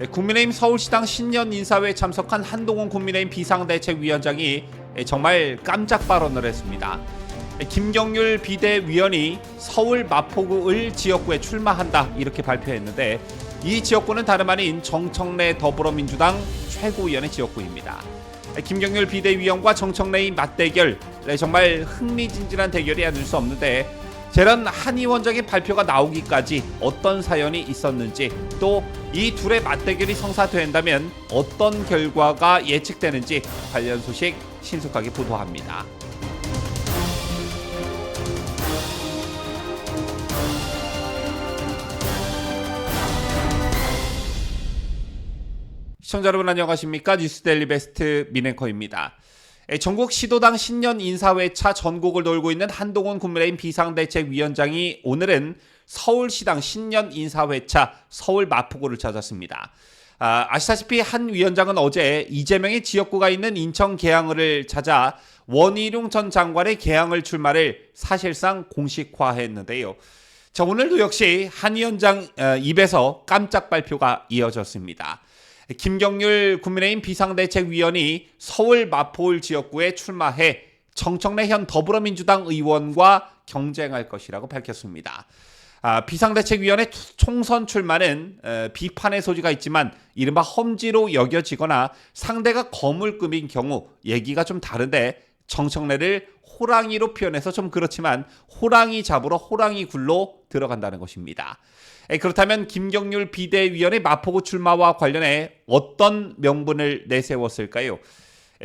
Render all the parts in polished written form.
국민의힘 서울시당 신년 인사회에 참석한 한동훈 국민의힘 비상대책위원장이 정말 깜짝 발언을 했습니다. 김경률 비대위원이 서울 마포구 을 지역구에 출마한다 이렇게 발표했는데, 이 지역구는 다름 아닌 정청래 더불어민주당 최고위원의 지역구입니다. 김경률 비대위원과 정청래의 맞대결, 정말 흥미진진한 대결이 아닐 수 없는데, 저런 한 위원장의 발표가 나오기까지 어떤 사연이 있었는지, 또 이 둘의 맞대결이 성사된다면 어떤 결과가 예측되는지 관련 소식 신속하게 보도합니다. 시청자 여러분 안녕하십니까? 뉴스데일리 베스트 민앵커입니다. 전국 시도당 신년 인사회차 전국을 돌고 있는 한동훈 국민의힘 비상대책위원장이 오늘은 서울시당 신년 인사회차 서울 마포구를 찾았습니다. 아시다시피 한 위원장은 어제 이재명의 지역구가 있는 인천 계양을을 찾아 원희룡 전 장관의 계양을 출마를 사실상 공식화했는데요. 자, 오늘도 역시 한 위원장 입에서 깜짝 발표가 이어졌습니다. 김경률 국민의힘 비상대책위원이 서울 마포울 지역구에 출마해 정청래 현 더불어민주당 의원과 경쟁할 것이라고 밝혔습니다. 비상대책위원회 총선 출마는 비판의 소지가 있지만 이른바 험지로 여겨지거나 상대가 거물급인 경우 얘기가 좀 다른데, 정청래를 호랑이로 표현해서 좀 그렇지만 호랑이 잡으러 호랑이 굴로 들어간다는 것입니다. 그렇다면 김경률 비대위원의 마포구 출마와 관련해 어떤 명분을 내세웠을까요?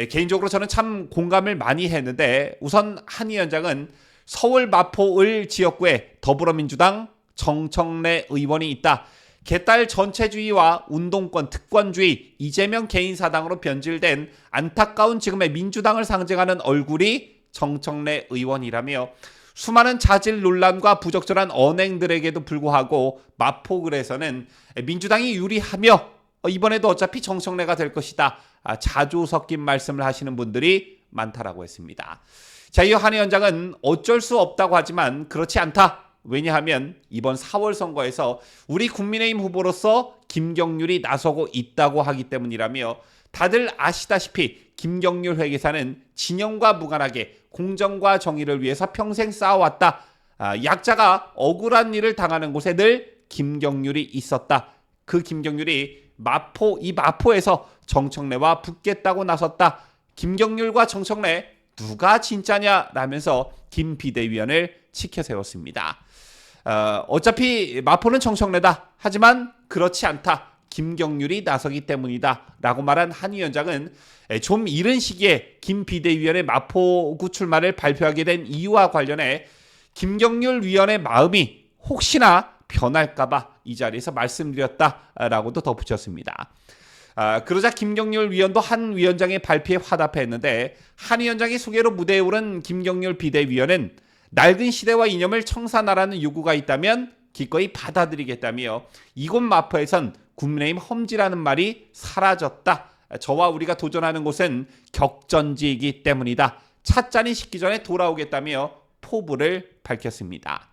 개인적으로 저는 참 공감을 많이 했는데, 우선 한 위원장은 서울 마포을 지역구에 더불어민주당 정청래 의원이 있다. 개딸 전체주의와 운동권 특권주의, 이재명 개인 사당으로 변질된 안타까운 지금의 민주당을 상징하는 얼굴이 정청래 의원이라며, 수많은 자질 논란과 부적절한 언행들에게도 불구하고 마포구에서는 민주당이 유리하며 이번에도 어차피 정청래가 될 것이다, 자주 섞인 말씀을 하시는 분들이 많다라고 했습니다. 자, 이 한 위원장은 어쩔 수 없다고 하지만 그렇지 않다. 왜냐하면 이번 4월 선거에서 우리 국민의힘 후보로서 김경률이 나서고 있다고 하기 때문이라며, 다들 아시다시피 김경률 회계사는 진영과 무관하게 공정과 정의를 위해서 평생 쌓아왔다. 약자가 억울한 일을 당하는 곳에 늘 김경률이 있었다. 그 김경률이 마포에서 정청래와 붙겠다고 나섰다. 김경률과 정청래 누가 진짜냐라면서 김 비대위원을 치켜 세웠습니다. 어차피 마포는 정청래다. 하지만 그렇지 않다. 김경률이 나서기 때문이다 라고 말한 한 위원장은 좀 이른 시기에 김 비대위원의 마포구 출마를 발표하게 된 이유와 관련해 김경률 위원의 마음이 혹시나 변할까봐 이 자리에서 말씀드렸다라고도 덧붙였습니다. 그러자 김경률 위원도 한 위원장의 발표에 화답했는데, 한 위원장의 소개로 무대에 오른 김경률 비대위원은 낡은 시대와 이념을 청산하라는 요구가 있다면 기꺼이 받아들이겠다며, 이곳 마포에선 국민의힘 험지라는 말이 사라졌다. 저와 우리가 도전하는 곳은 격전지이기 때문이다. 찻잔이 식기 전에 돌아오겠다며 포부를 밝혔습니다.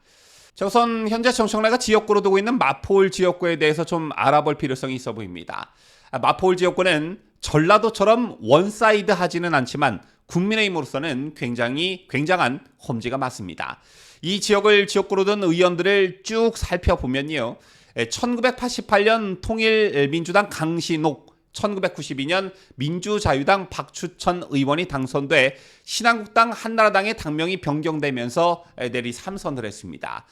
자, 우선 현재 정청래가 지역구로 두고 있는 마포울 지역구에 대해서 좀 알아볼 필요성이 있어 보입니다. 마포울 지역구는 전라도처럼 원사이드 하지는 않지만 국민의힘으로서는 굉장한 험지가 맞습니다. 이 지역을 지역구로 둔 의원들을 쭉 살펴보면요, 1988년 통일민주당 강신옥, 1992년 민주자유당 박추천 의원이 당선돼 신한국당 한나라당의 당명이 변경되면서 내리 3선을 했습니다.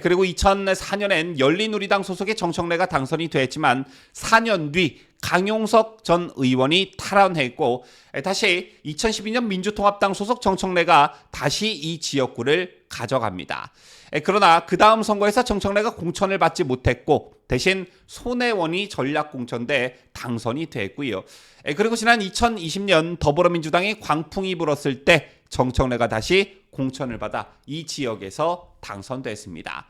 그리고 2004년엔 열린우리당 소속의 정청래가 당선이 됐지만 4년 뒤 강용석 전 의원이 탈환했고, 다시 2012년 민주통합당 소속 정청래가 다시 이 지역구를 가져갑니다. 그러나 그 다음 선거에서 정청래가 공천을 받지 못했고 대신 손혜원이 전략공천돼 당선이 됐고요. 그리고 지난 2020년 더불어민주당이 광풍이 불었을 때 정청래가 다시 공천을 받아 이 지역에서 당선됐습니다.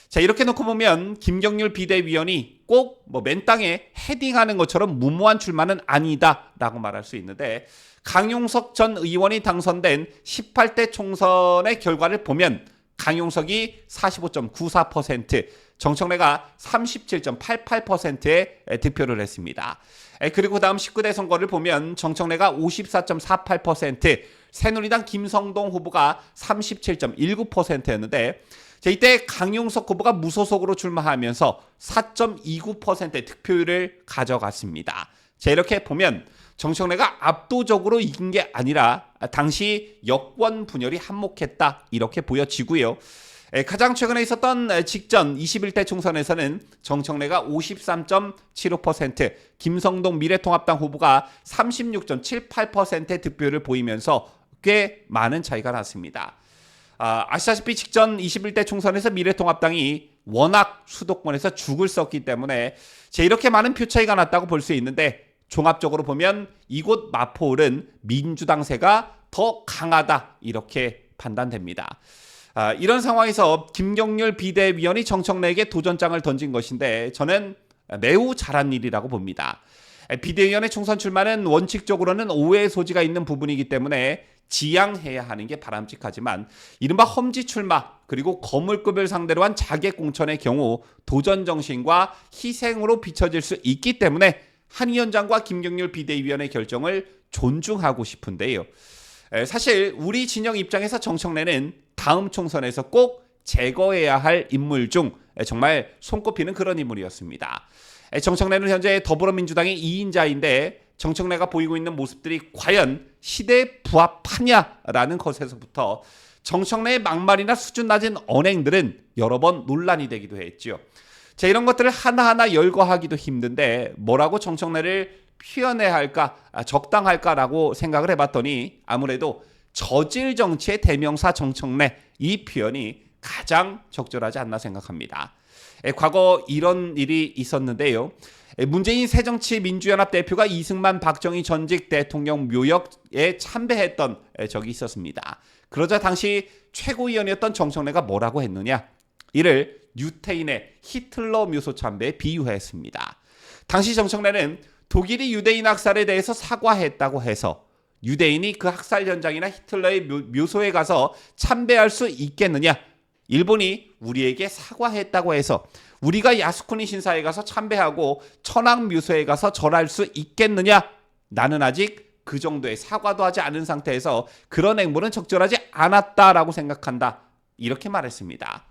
자, 이렇게 놓고 보면 김경률 비대위원이 꼭 맨땅에 헤딩하는 것처럼 무모한 출마는 아니다라고 말할 수 있는데, 강용석 전 의원이 당선된 18대 총선의 결과를 보면 강용석이 45.94%, 정청래가 37.88%의 득표를 했습니다. 그리고 다음 19대 선거를 보면 정청래가 54.48%, 새누리당 김성동 후보가 37.19%였는데 이때 강용석 후보가 무소속으로 출마하면서 4.29%의 득표율을 가져갔습니다. 이렇게 보면 정청래가 압도적으로 이긴 게 아니라 당시 여권 분열이 한몫했다 이렇게 보여지고요. 가장 최근에 있었던 직전 21대 총선에서는 정청래가 53.75%, 김성동 미래통합당 후보가 36.78%의 득표를 보이면서 꽤 많은 차이가 났습니다. 아시다시피 직전 21대 총선에서 미래통합당이 워낙 수도권에서 죽을 썼기 때문에 이렇게 많은 표 차이가 났다고 볼 수 있는데 종합적으로 보면 이곳 마포을은 민주당세가 더 강하다 이렇게 판단됩니다. 이런 상황에서 김경률 비대위원이 정청래에게 도전장을 던진 것인데 저는 매우 잘한 일이라고 봅니다. 비대위원의 총선 출마는 원칙적으로는 오해의 소지가 있는 부분이기 때문에 지양해야 하는 게 바람직하지만 이른바 험지 출마 그리고 거물급을 상대로 한 자객 공천의 경우 도전 정신과 희생으로 비춰질 수 있기 때문에 한 위원장과 김경률 비대위원의 결정을 존중하고 싶은데요. 사실 우리 진영 입장에서 정청래는 다음 총선에서 꼭 제거해야 할 인물 중 정말 손꼽히는 그런 인물이었습니다. 정청래는 현재 더불어민주당의 2인자인데 정청래가 보이고 있는 모습들이 과연 시대에 부합하냐라는 것에서부터 정청래의 막말이나 수준 낮은 언행들은 여러 번 논란이 되기도 했죠. 이런 것들을 하나하나 열거하기도 힘든데 뭐라고 정청래를 표현해야 할까, 적당할까라고 생각을 해봤더니 아무래도 저질 정치의 대명사 정청래 이 표현이 가장 적절하지 않나 생각합니다. 과거 이런 일이 있었는데요. 문재인 새정치민주연합 대표가 이승만 박정희 전직 대통령 묘역에 참배했던 적이 있었습니다. 그러자 당시 최고위원이었던 정청래가 뭐라고 했느냐? 이를 유태인의 히틀러 묘소 참배에 비유했습니다. 당시 정청래는 독일이 유대인 학살에 대해서 사과했다고 해서 유대인이 그 학살 현장이나 히틀러의 묘소에 가서 참배할 수 있겠느냐? 일본이 우리에게 사과했다고 해서 우리가 야스쿠니 신사에 가서 참배하고 천황 묘소에 가서 절할 수 있겠느냐? 나는 아직 그 정도의 사과도 하지 않은 상태에서 그런 행보는 적절하지 않았다라고 생각한다. 이렇게 말했습니다.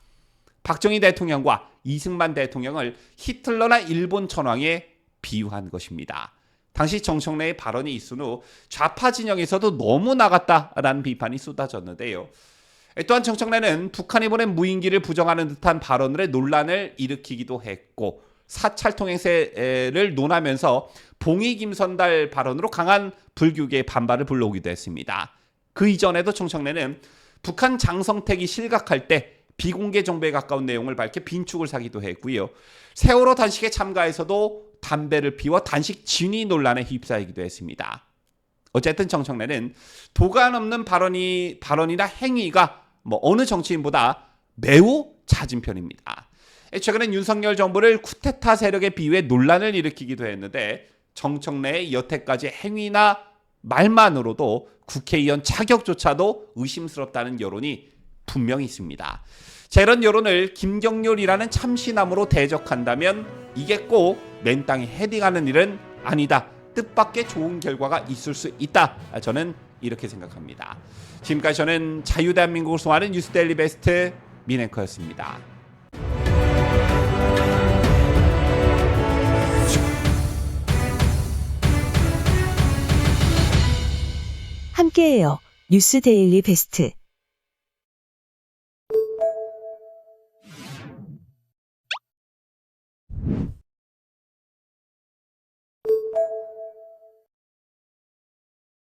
박정희 대통령과 이승만 대통령을 히틀러나 일본 천황에 비유한 것입니다. 당시 정청래의 발언이 있은 후 좌파 진영에서도 너무 나갔다라는 비판이 쏟아졌는데요. 또한 정청래는 북한이 보낸 무인기를 부정하는 듯한 발언을 해 논란을 일으키기도 했고 사찰 통행세를 논하면서 봉이 김선달 발언으로 강한 불교계의 반발을 불러오기도 했습니다. 그 이전에도 정청래는 북한 장성택이 실각할 때 비공개 정보에 가까운 내용을 밝혀 빈축을 사기도 했고요. 세월호 단식에 참가해서도 담배를 피워 단식 진위 논란에 휩싸이기도 했습니다. 어쨌든 정청래는 도가 넘는 발언이나 행위가 어느 정치인보다 매우 잦은 편입니다. 최근엔 윤석열 정부를 쿠데타 세력에 비유해 논란을 일으키기도 했는데 정청래의 여태까지 행위나 말만으로도 국회의원 자격조차도 의심스럽다는 여론이 분명히 있습니다. 이런 여론을 김경률이라는 참신함으로 대적한다면 이게 꼭 맨땅에 헤딩하는 일은 아니다. 뜻밖의 좋은 결과가 있을 수 있다. 저는 이렇게 생각합니다. 지금까지 저는 자유대한민국을 송하는 뉴스데일리 베스트 민앵커였습니다. 함께해요. 뉴스데일리 베스트.